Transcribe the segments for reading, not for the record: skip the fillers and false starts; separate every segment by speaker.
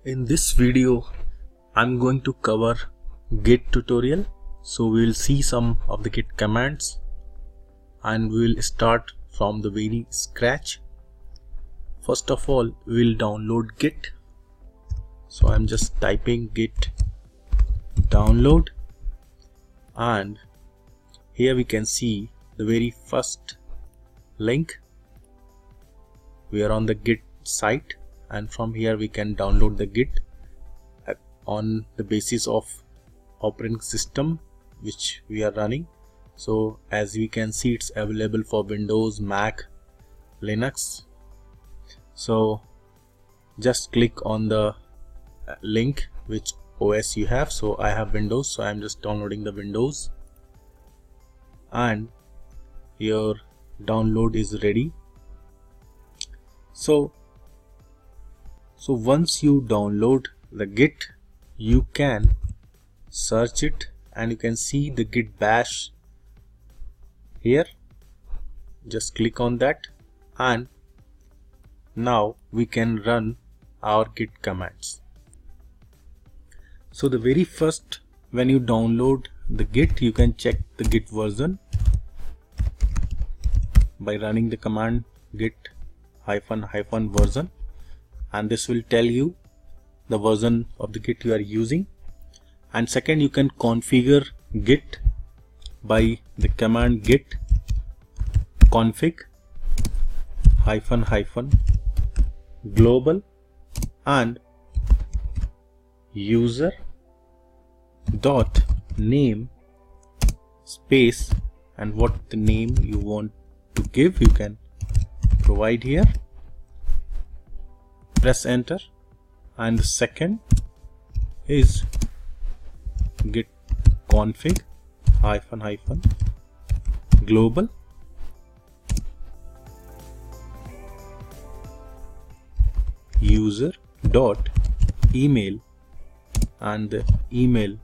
Speaker 1: In this video, I'm going to cover Git tutorial. So we'll see some of the Git commands and we'll start from the very scratch. First of all, we'll download Git. So I'm just typing git download, and here we can see the very first link. We are on the Git site, and from here we can download the Git on the basis of operating system which we are running. So as we can see, it's available for Windows, Mac, Linux. So just click on the link which OS you have. So I have Windows, so I'm just downloading the Windows, and your download is ready. So once you download the Git, you can search it and you can see the Git bash here. Just click on that, and now we can run our Git commands. So the very first, when you download the Git, you can check the Git version by running the command git ---- version, and this will tell you the version of the Git you are using. And second, you can configure Git by the command git config ---- global and user dot name space, and what the name you want to give you can provide here. Press enter, and the second is git config ---- global user dot email, and the email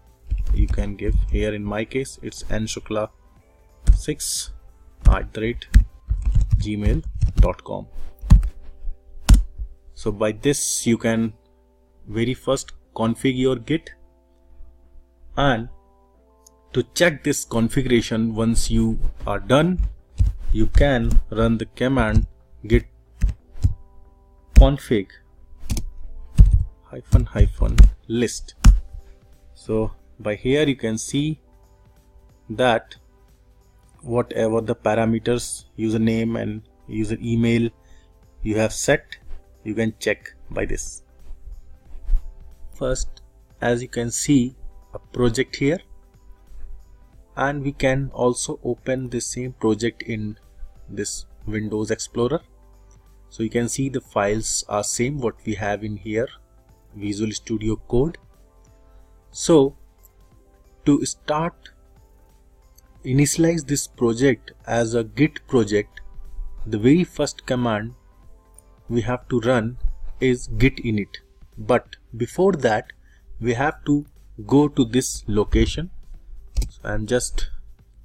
Speaker 1: you can give here. In my case, it's nshukla6@gmail.com. So by this you can very first configure your Git, and to check this configuration, once you are done, you can run the command git config ---- list. So by here you can see that whatever the parameters, username and user email you have set, you can check by this. First, as you can see, a project here, and we can also open the same project in this Windows Explorer. So you can see the files are same what we have in here, Visual Studio Code. So to start initialize this project as a Git project, the very first command we have to run is git init. But before that, we have to go to this location. So I'm just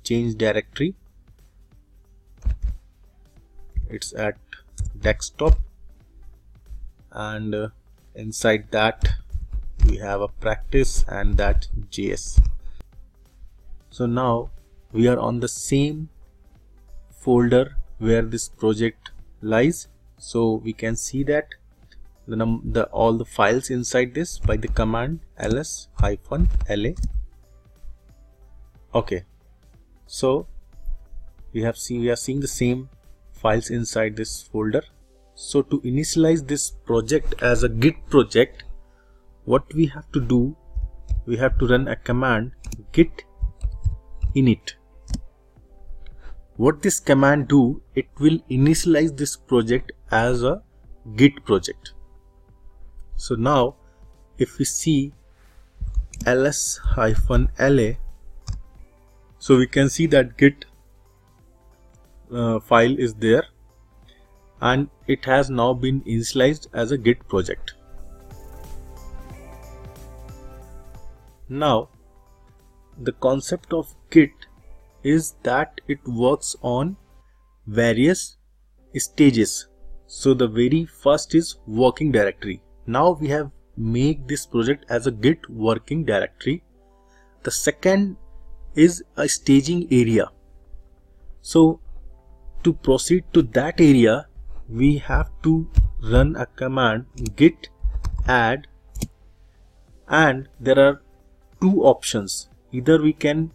Speaker 1: change directory. It's at desktop, and inside that we have a practice and that JS. So now we are on the same folder where this project lies. So we can see that all the files inside this by the command ls-la. Okay, so we are seeing the same files inside this folder. So to initialize this project as a Git project, what we have to do, we have to run a command git init. What this command do, it will initialize this project as a Git project. So now if we see ls-la, so we can see that Git file is there, and it has now been initialized as a Git project. Now the concept of Git is that it works on various stages. So the very first is working directory. Now we have make this project as a Git working directory. The second is a staging area. So to proceed to that area, we have to run a command git add, and there are two options. Either we can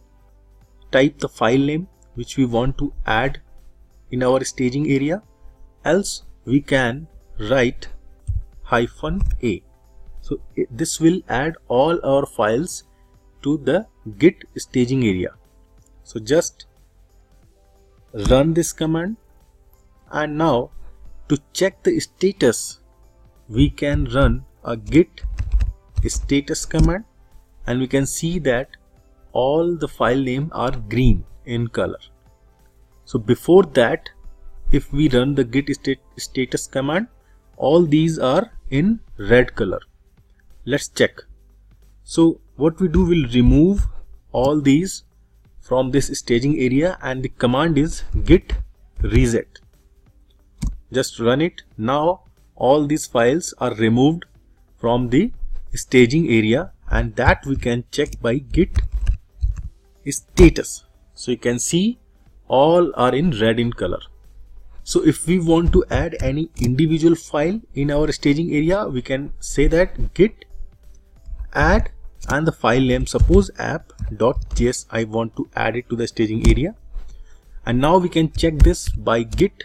Speaker 1: type the file name which we want to add in our staging area, else we can write -a. So this will add all our files to the Git staging area. So just run this command, and now to check the status we can run a git status command, and we can see that all the file names are green in color. So before that, if we run the git status command, all these are in red color. Let's check. So what we do, will remove all these from this staging area, and the command is git reset. Just run it. Now all these files are removed from the staging area, and that we can check by git status. So you can see all are in red in color. So if we want to add any individual file in our staging area, we can say that git add and the file name, suppose app.js, I want to add it to the staging area. And now we can check this by git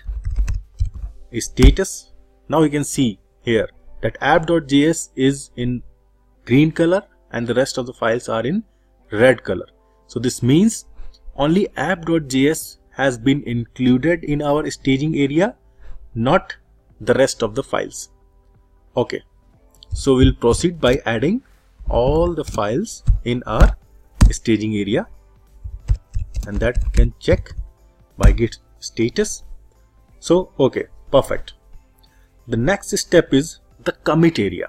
Speaker 1: status. Now you can see here that app.js is in green color and the rest of the files are in red color. So this means only app.js has been included in our staging area, not the rest of the files. Okay, so we'll proceed by adding all the files in our staging area, and that can check by git status. So okay, perfect. The next step is the commit area.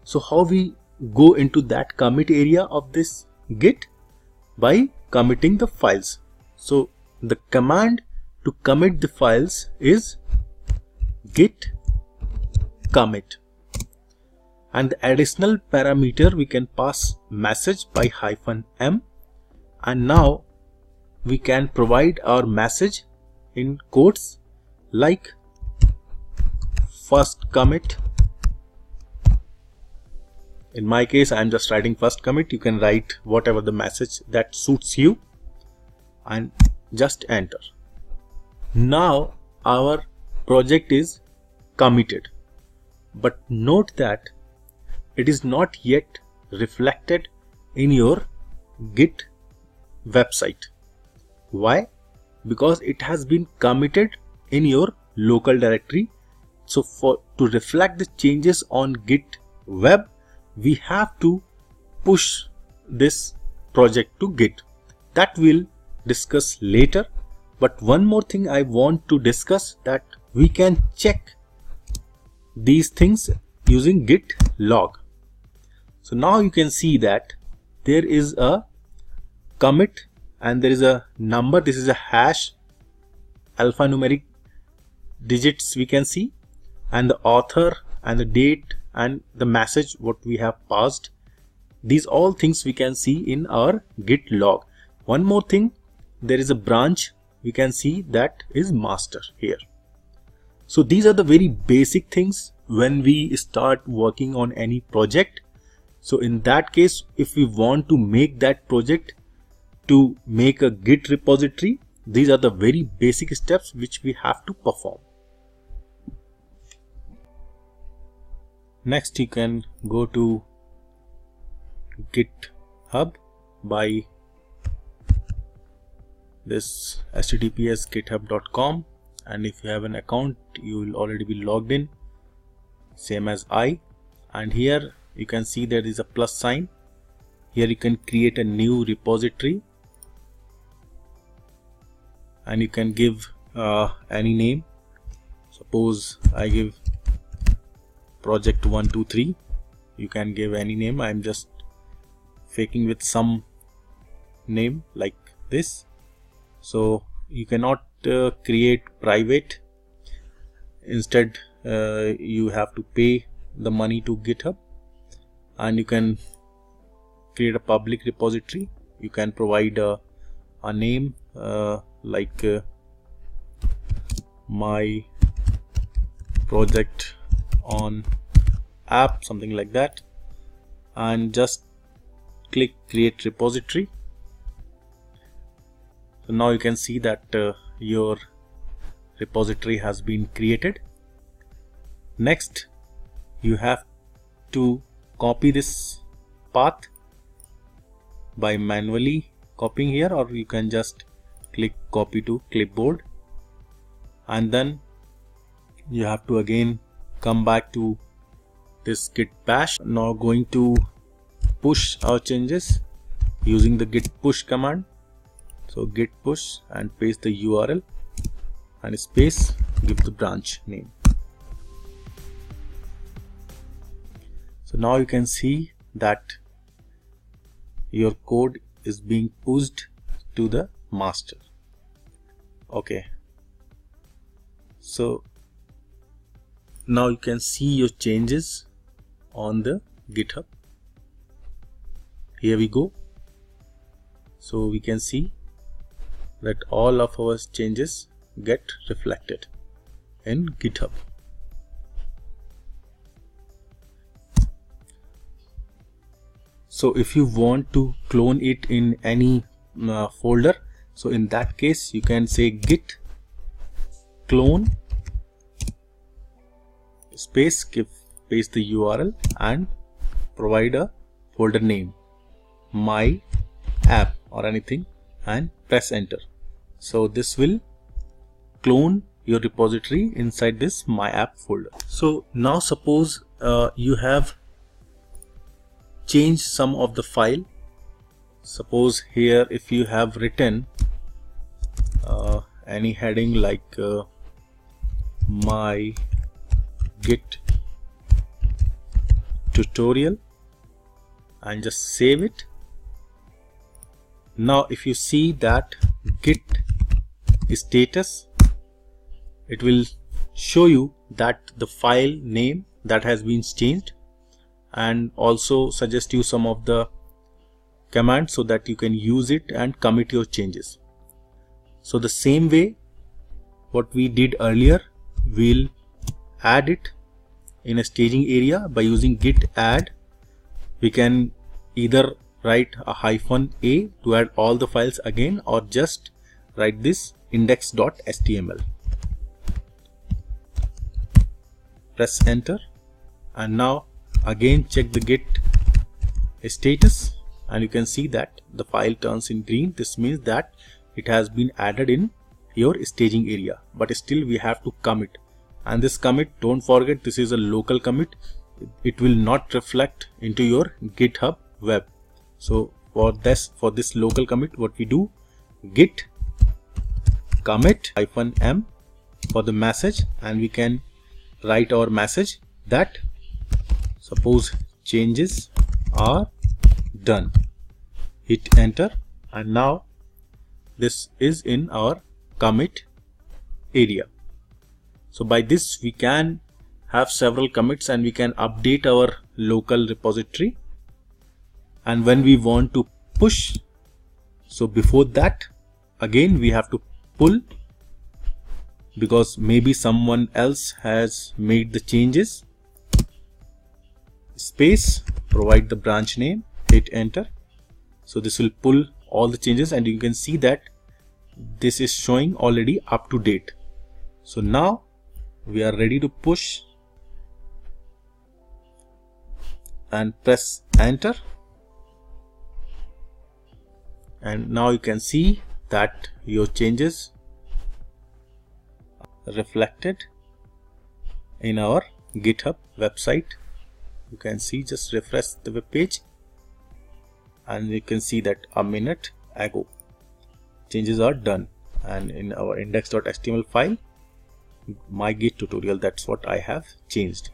Speaker 1: So how we go into that commit area of this git? By committing the files. So the command to commit the files is git commit, and the additional parameter we can pass message by -m, and now we can provide our message in quotes like first commit. In my case, I am just writing first commit. You can write whatever the message that suits you and just enter. Now our project is committed, but note that it is not yet reflected in your Git website. Why? Because it has been committed in your local directory. So to reflect the changes on Git web, we have to push this project to Git. That we'll discuss later. But one more thing I want to discuss, that we can check these things using git log. So now you can see that there is a commit and there is a number. This is a hash alphanumeric digits we can see, and the author and the date and the message what we have passed. These all things we can see in our git log. One more thing, there is a branch we can see that is master here. So these are the very basic things when we start working on any project. So in that case, if we want to make that project to make a Git repository, these are the very basic steps which we have to perform. Next, you can go to GitHub by this https github.com, and if you have an account, you will already be logged in, same as I. And here you can see there is a plus sign. Here you can create a new repository, and you can give any name. Suppose I give project 123. You can give any name. I'm just faking with some name like this. So you cannot create private. Instead you have to pay the money to GitHub, and you can create a public repository. You can provide a name like my project on app, something like that, and just click create repository. So now you can see that your repository has been created. Next, you have to copy this path by manually copying here, or you can just click copy to clipboard, and then you have to again come back to this git bash. Now going to push our changes using the git push command. So git push and paste the URL and space, give the branch name. So now you can see that your code is being pushed to the master. Okay, so now you can see your changes on the GitHub. Here we go. So we can see that all of our changes get reflected in GitHub. So if you want to clone it in any folder, so in that case you can say git clone space, paste the URL and provide a folder name, my app or anything, and press enter. So this will clone your repository inside this my app folder. So now suppose you have changed some of the file. Suppose here if you have written any heading like my git tutorial and just save it. Now if you see that git status, it will show you that the file name that has been changed, and also suggest you some of the commands so that you can use it and commit your changes. So the same way what we did earlier, we'll add it in a staging area by using git add. We can either write a -a to add all the files again, or just write this index.html. Press enter, and now again check the git status, and you can see that the file turns in green. This means that it has been added in your staging area, but still we have to commit. And this commit, don't forget, this is a local commit. It will not reflect into your GitHub web. So for this local commit, what we do, git commit -m for the message, and we can write our message that suppose changes are done. Hit enter, and now this is in our commit area. So by this we can have several commits and we can update our local repository. And when we want to push, so before that again we have to pull, because maybe someone else has made the changes. Space, provide the branch name, hit enter. So this will pull all the changes, and you can see that this is showing already up to date. So now we are ready to push, and press enter, and now you can see that your changes are reflected in our GitHub website. You can see, just refresh the web page, and you can see that a minute ago changes are done, and in our index.html file, my git tutorial, that's what I have changed.